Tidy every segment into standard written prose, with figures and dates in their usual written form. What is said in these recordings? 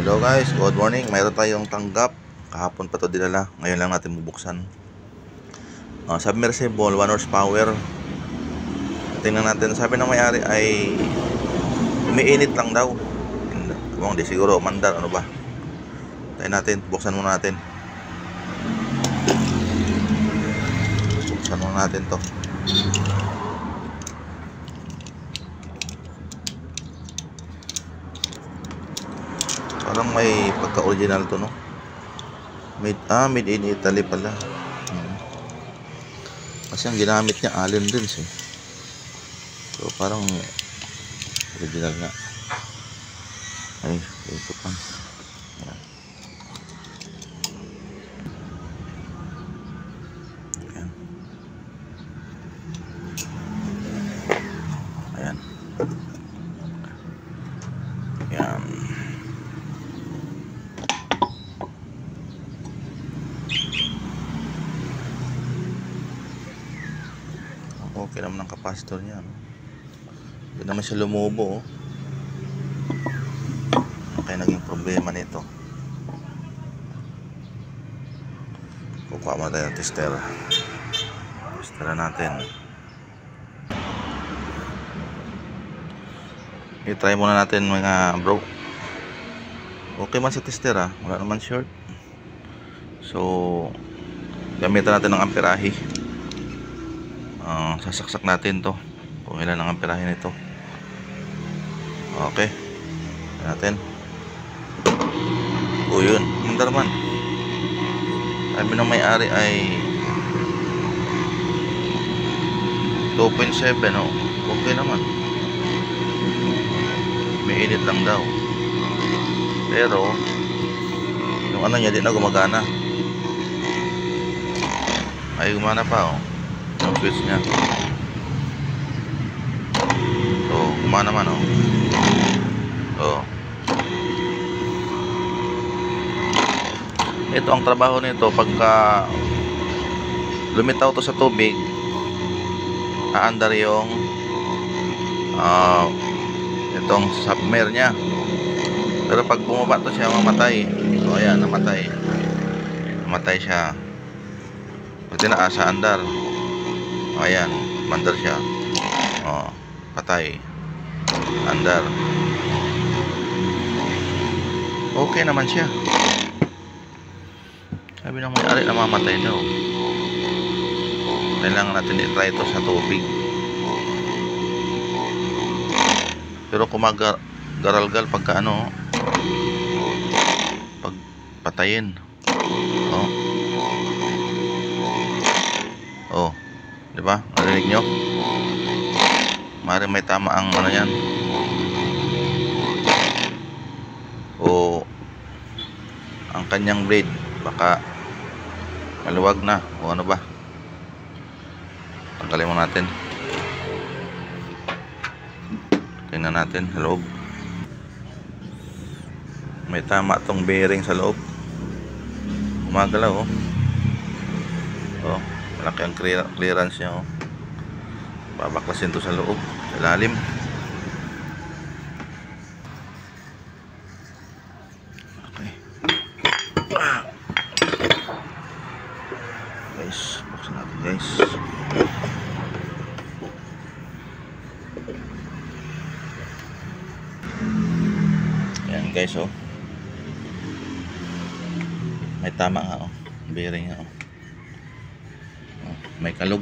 Hello guys, good morning. Mayroon tayong tanggap. Kahapon pa to dinala. Ngayon lang natin bubuksan. Submersible 1 horsepower. Tingnan natin. Sabi ng may-ari ay umiinit lang daw. Kung di siguro umandar, ano ba? Tayo natin, buksan muna natin. Buksan muna natin to. Parang may pagka-original to, no? Made in Italy pala. Kasi ang ginamit niya Allen Rins eh. So parang original nga. Ay, ito pa. Ayan. Ayan. Ayan. Okay naman ang capacitor niya, no? Hindi naman siya lumubo, oh. Okay, naging problema nito. Kukuha muna tayo ng tester. Testera natin. I-try muna natin mga bro. Okay man sa testera, wala naman short. So gamitan natin ng amperahe. Sasaksak natin to kung ilan ang amperahe nito. Okay, natin. O yun, mandar man. Sabi ng may-ari ay 2.7, oh. Okay naman. May init lang daw. Pero yung ano niya di na gumagana. Ay gumana pa, oh. Yung switch niya. So gumana naman, oh. So ito ang trabaho nito. Pagka lumitaw to sa tubig, aandar yung itong submer niya. Pero pag bumaba to siya, mamatay. So ayan, namatay. Namatay siya. Pag tinaasa, andar. Ayan, mandar siya. Patay. Andar. Okay naman siya. Sabi ng may-ari na mamatay daw. Kailangan natin i-try ito sa tubig. Pero kumagaralgal pagka ano, pag patayin. Di ba? Narinig nyo? Mari may tama ang ano yan. Ang kanyang blade baka maluwag na o ano ba. Tanggalin mo natin. Tingnan natin sa loob. May tama tong bearing sa loob. Gumagalaw, oh. Malaki ang clearance niya, oh. Babaklasin to sa loob, sa lalim. Okay. Guys, buksan natin, guys. Ayan guys, oh. May tama nga, oh. Bearing nga, oh. May kalog.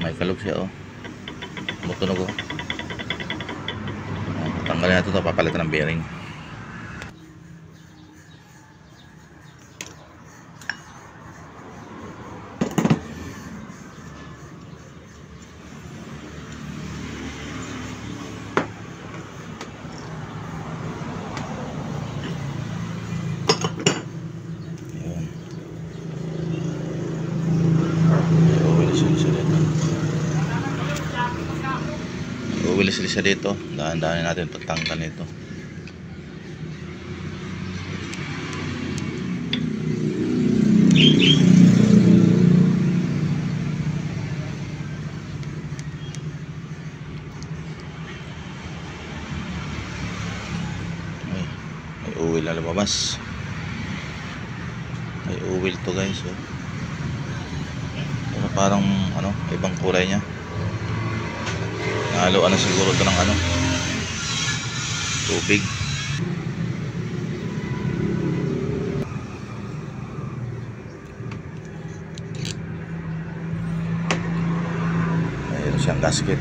May kalog siya, oh. Tumutunog, oh. Tanggalin natin ito, papalitan ng bearing. Uwilis-wilis siya dito. Dahan-dahanin natin pagtanggal nito. uwil na lumabas. May uwil to guys, oh. Pero parang ano, ibang kulay niya. Nahaluan na siguro ito ng ano, tubig. Mayroon siyang gasket.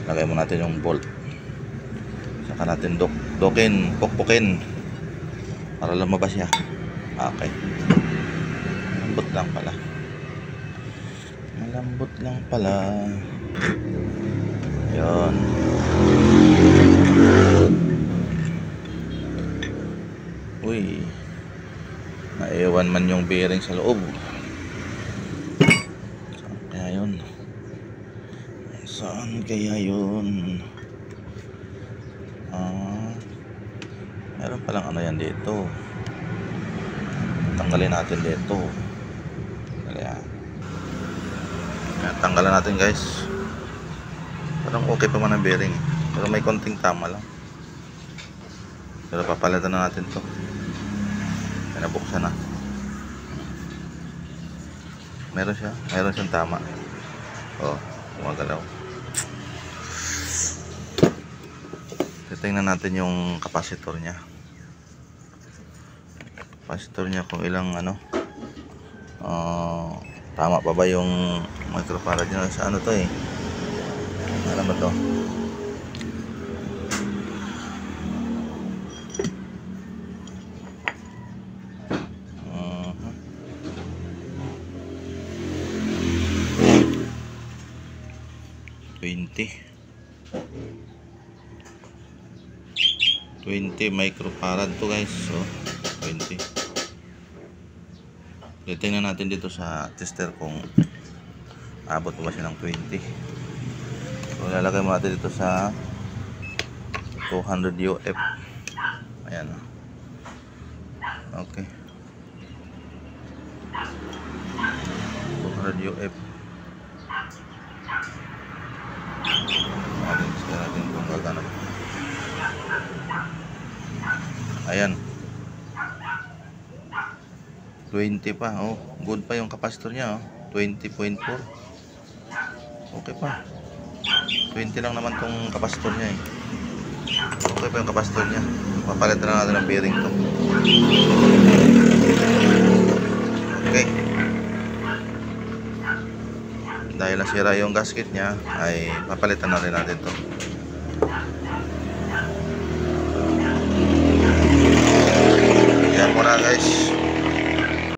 Lagay mo natin yung bolt. Saka natin pukpukin para lumabas siya. Okay. Malambot lang pala. Malambot lang pala. Yun. Uy. Naiwan man yung bearing sa loob. Saan kaya yun? Saan kaya yun? Meron palang ano yan dito. Tanggalin natin dito. Kaya tanggalan natin guys. Parang okay pa man ang bearing, pero may konting tama lang. Pero papalitan na natin to. Kaya nabuksan na. Meron siyang tama. Oh, gumagalaw. Titingnan natin yung capacitor niya. Capacitor niya kung ilang ano. Tama pa ba yung microfarad niya? Sa ano to eh? Alam mo to? $20 microfarad to guys. So 20. Titingnan natin dito sa tester kung abot pa ba siya ng 20. So lalagay mo natin dito sa 200 UF. Ayan. Okay. 200 UF. Natin kung gagana. Ayan. 20 pa. Oh, good pa yung capacitor niya, oh. 20.4. Okay pa. 20 lang naman tong capacitor niya, eh. Okay pa yung capacitor niya. Papalitan na natin ng bearing to. Okay. Dahil nasira yung gasket niya, ay papalitan na rin natin to.